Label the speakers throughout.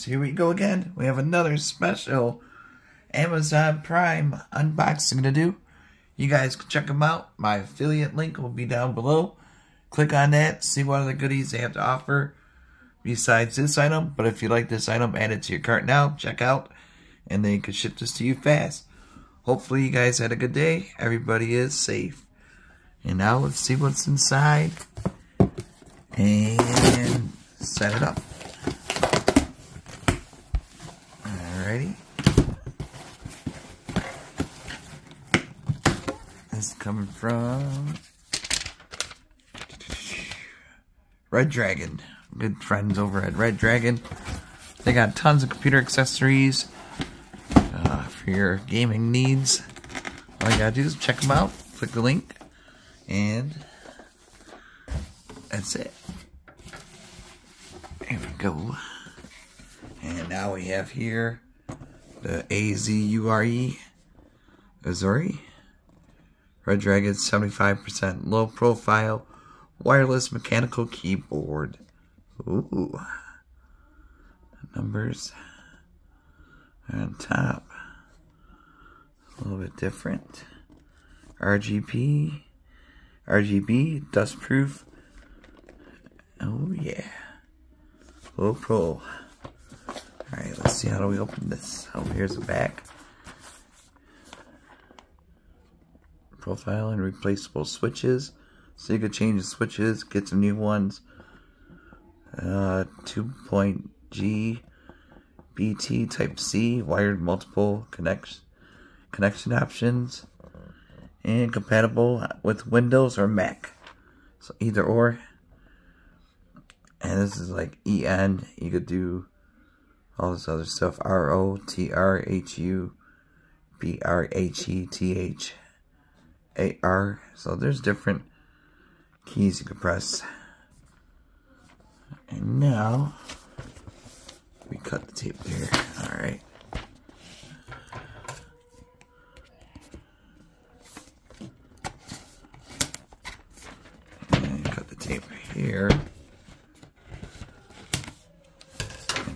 Speaker 1: here we go again. We have another special Amazon Prime unboxing to do. You guys can check them out. My affiliate link will be down below. Click on that, see what other goodies they have to offer besides this item. But if you like this item, add it to your cart now. Check out, and they can ship this to you fast. Hopefully you guys had a good day. Everybody is safe. And now let's see what's inside and set it up. Alrighty. This is coming from Redragon. Good friends over at Redragon. They got tons of computer accessories for your gaming needs. All you gotta do is check them out. Click the link. And that's it. There we go. And now we have here the AZURE Azuri Redragon 75% low profile wireless mechanical keyboard. Ooh. The numbers are on top. A little bit different. RGB, dustproof. Oh yeah. Low pro. Alright, let's see, how do we open this? Oh, here's the back. Profile and replaceable switches. So you can change the switches, get some new ones. 2.G BT Type C, wired multiple connection options. And compatible with Windows or Mac. So either or. And this is like EN. You could do all this other stuff. ROTRHUBRHETHAR. So there's different keys you can press. And now we cut the tape there. Alright. And cut the tape here.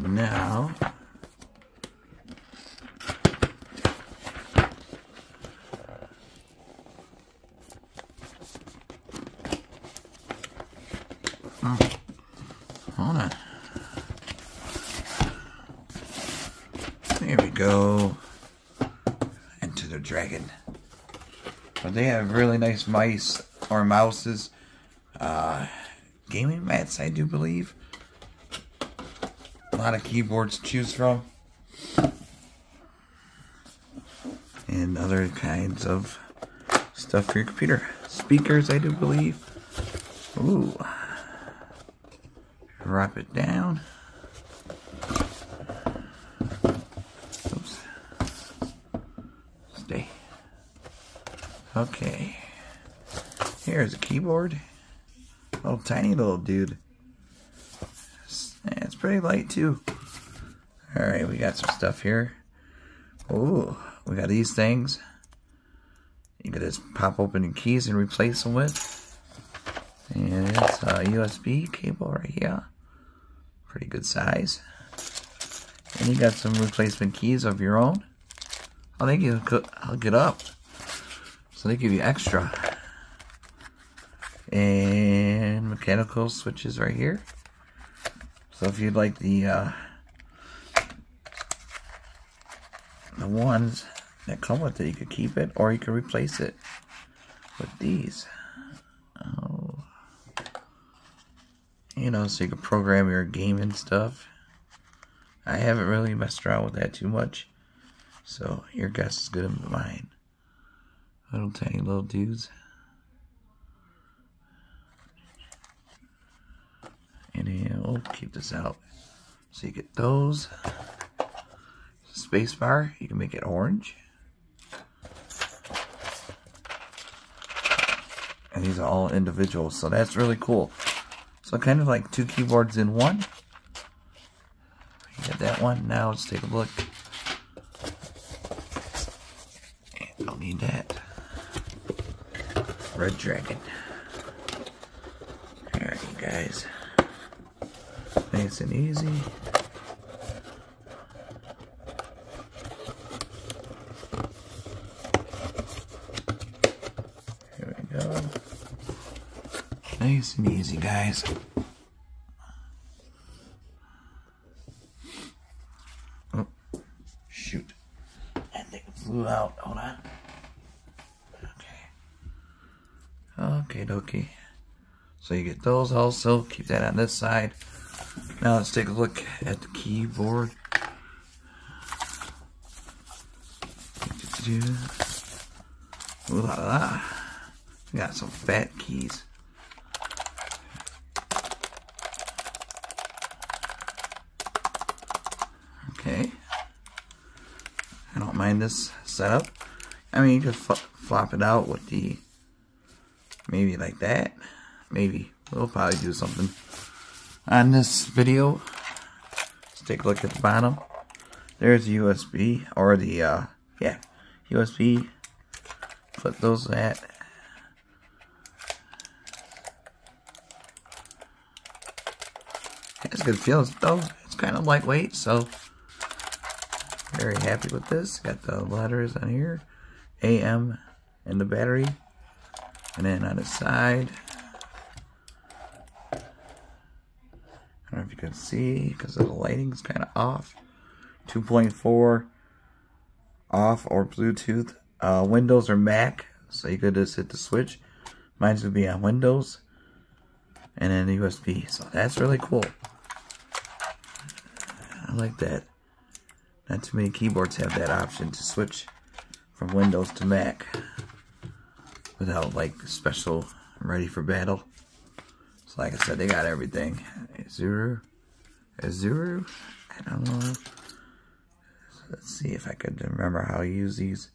Speaker 1: And now hold on. There we go. Enter the dragon. But they have really nice mice or mouses. Gaming mats, I do believe. A lot of keyboards to choose from. And other kinds of stuff for your computer. Speakers, I do believe. Ooh. Drop it down. Oops. Stay. Okay. Here's a keyboard. Little tiny little dude. It's pretty light too. Alright, we got some stuff here. Ooh, we got these things. You can just pop open your keys and replace them with. And it's a USB cable right here. Pretty good size. And you got some replacement keys of your own. Oh, they can hook it up. So they give you extra. And mechanical switches right here. So if you'd like the ones that come with it, you could keep it, or you could replace it with these. Oh, you know, so you can program your game and stuff. I haven't really messed around with that too much, so your guess is good as mine. Little tiny little dudes. And we'll keep this out. So you get those. Space bar, you can make it orange. And these are all individual, so that's really cool. So kind of like two keyboards in one. You got that one. Now let's take a look. And don't need that. Redragon. Alright, you guys. Nice and easy. Nice and easy, guys. Oh, shoot. That thing flew out. Hold on. Okay, dokie. So you get those also. Keep that on this side. Now let's take a look at the keyboard. Ooh la la. We got some fat keys. Okay. I don't mind this setup. I mean, you could flop it out with the, maybe like that. Maybe. We'll probably do something on this video. Let's take a look at the bottom. There's USB, or the, yeah, USB. Flip those at. It's a good feel though. It's kind of lightweight, so very happy with this. Got the letters on here, AM, and the battery, and then on the side, I don't know if you can see because the lighting is kind of off. 2.4 off or Bluetooth. Windows or Mac, so you could just hit the switch. Mine's would be on Windows, and then the USB. So that's really cool. I like that. Not too many keyboards have that option to switch from Windows to Mac without like special ready for battle. So like I said, they got everything. Azure, I don't know. Let's see if I could remember how to use these.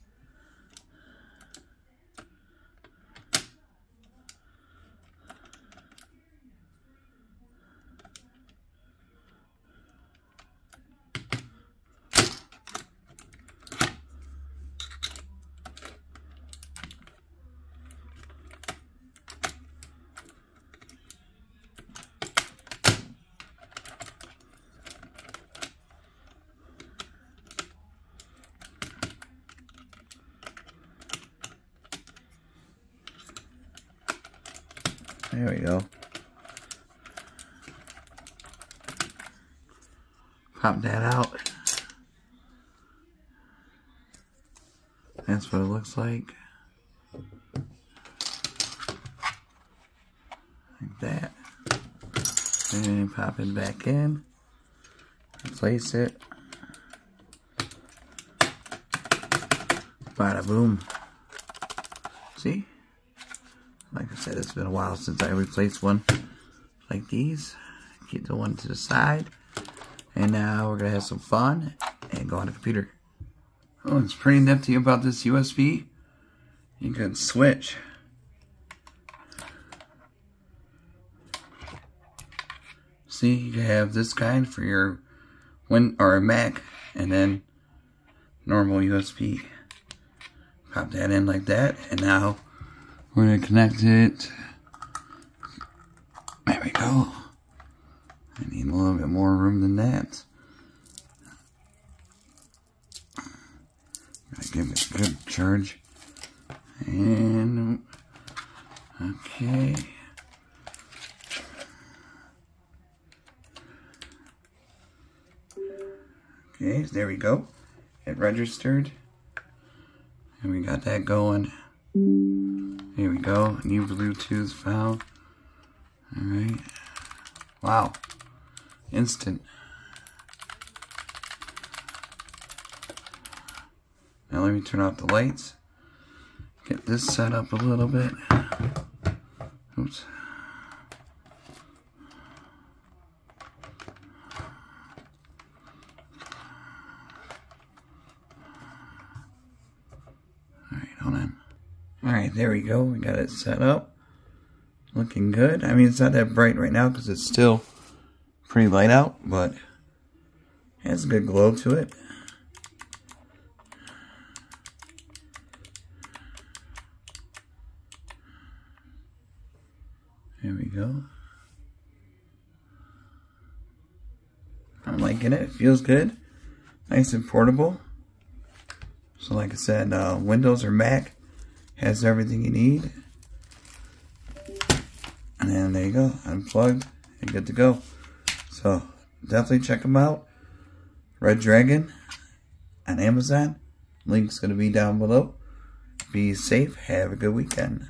Speaker 1: There we go. Pop that out. That's what it looks like. Like that. And then pop it back in. Replace it. Bada boom. See? Like I said, it's been a while since I replaced one like these. Keep the one to the side. And now we're going to have some fun and go on the computer. Oh, it's pretty nifty about this USB. You can switch. See, you can have this kind for your or Mac, and then normal USB. Pop that in like that, and now we're going to connect it. There we go. I need a little bit more room than that. Gotta give it a good charge. And okay. Okay, there we go. It registered. And we got that going. Here we go. New Bluetooth found. Alright. Wow. Instant. Now let me turn off the lights. Get this set up a little bit. Oops. Alright, hold on. Alright, there we go. We got it set up. Looking good. I mean, it's not that bright right now because it's still pretty light out, but it has a good glow to it. There we go. I'm liking it. It feels good. Nice and portable. So like I said, Windows or Mac has everything you need. And then there you go, unplugged and good to go. So definitely check them out. Redragon on Amazon. Link's going to be down below. Be safe. Have a good weekend.